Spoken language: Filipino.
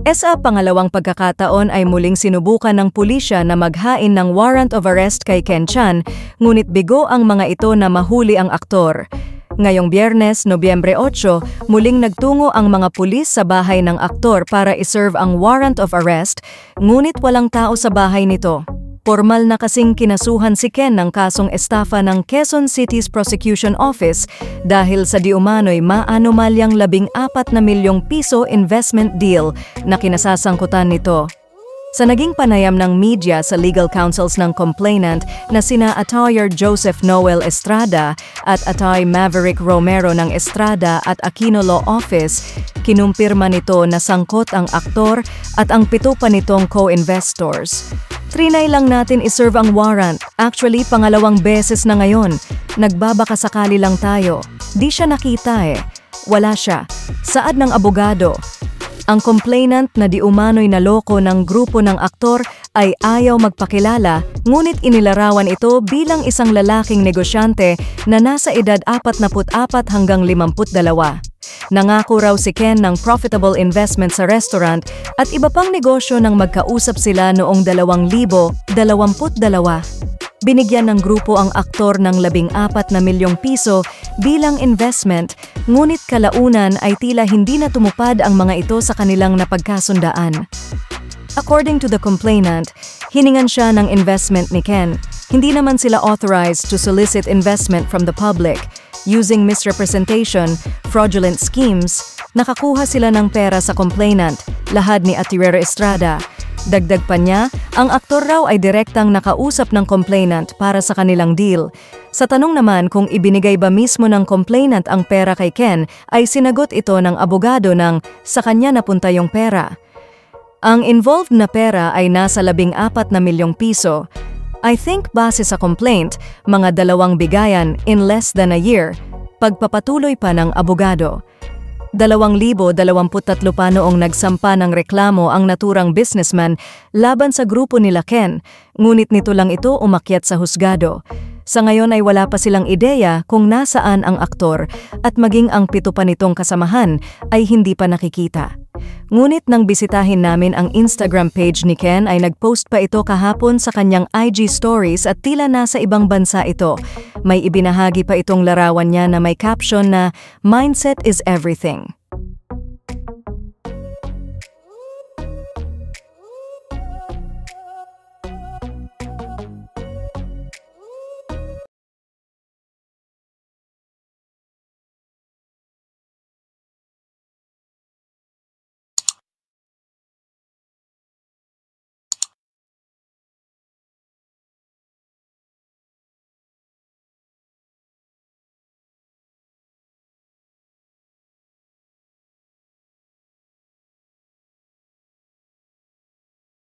Sa pangalawang pagkakataon ay muling sinubukan ng pulisya na maghain ng warrant of arrest kay Ken Chan, ngunit bigo ang mga ito na mahuli ang aktor. Ngayong Biyernes, Nobyembre 8, muling nagtungo ang mga pulis sa bahay ng aktor para iserve ang warrant of arrest, ngunit walang tao sa bahay nito. Formal na kasing kinasuhan si Ken ng kasong estafa ng Quezon City's Prosecution Office dahil sa diumano'y maanomalyang 14 na milyong piso investment deal na kinasasangkutan nito. Sa naging panayam ng media sa legal counsels ng complainant na sina Attorney Joseph Noel Estrada at Attorney Maverick Romero ng Estrada at Aquino Law Office, kinumpirma nito na sangkot ang aktor at ang 7 pa nitong co-investors. Trinay lang natin iserve ang warrant. Actually, pangalawang beses na ngayon. Nagbabaka sakali lang tayo. Di siya nakita eh. Wala siya. Saad ng abogado. Ang complainant na di umano'y naloko ng grupo ng aktor ay ayaw magpakilala, ngunit inilarawan ito bilang isang lalaking negosyante na nasa edad 44 hanggang 52. Nangako raw si Ken ng profitable investment sa restaurant at iba pang negosyo nang magkausap sila noong 2022. Binigyan ng grupo ang aktor ng 14 na milyong piso bilang investment, ngunit kalaunan ay tila hindi na tumupad ang mga ito sa kanilang napagkasundaan. According to the complainant, hiningan siya ng investment ni Ken. Hindi naman sila authorized to solicit investment from the public. Using misrepresentation, fraudulent schemes, nakakuha sila ng pera sa complainant, lahad ni Attorney Estrada. Dagdag pa niya, ang aktor raw ay direktang nakausap ng complainant para sa kanilang deal. Sa tanong naman kung ibinigay ba mismo ng complainant ang pera kay Ken, ay sinagot ito ng abogado ng sa kanya napunta yung pera. Ang involved na pera ay nasa 14 na milyong piso. I think base sa complaint, mga 2 bigayan in less than a year, pagpapatuloy pa ng abogado. 2023 pa noong nagsampa ng reklamo ang naturang businessman laban sa grupo nila Ken, ngunit nito lang ito umakyat sa husgado. Sa ngayon ay wala pa silang ideya kung nasaan ang aktor at maging ang 7 pa nitong kasamahan ay hindi pa nakikita. Ngunit nang bisitahin namin ang Instagram page ni Ken ay nagpost pa ito kahapon sa kanyang IG stories at tila nasa ibang bansa ito. May ibinahagi pa itong larawan niya na may caption na "Mindset is everything."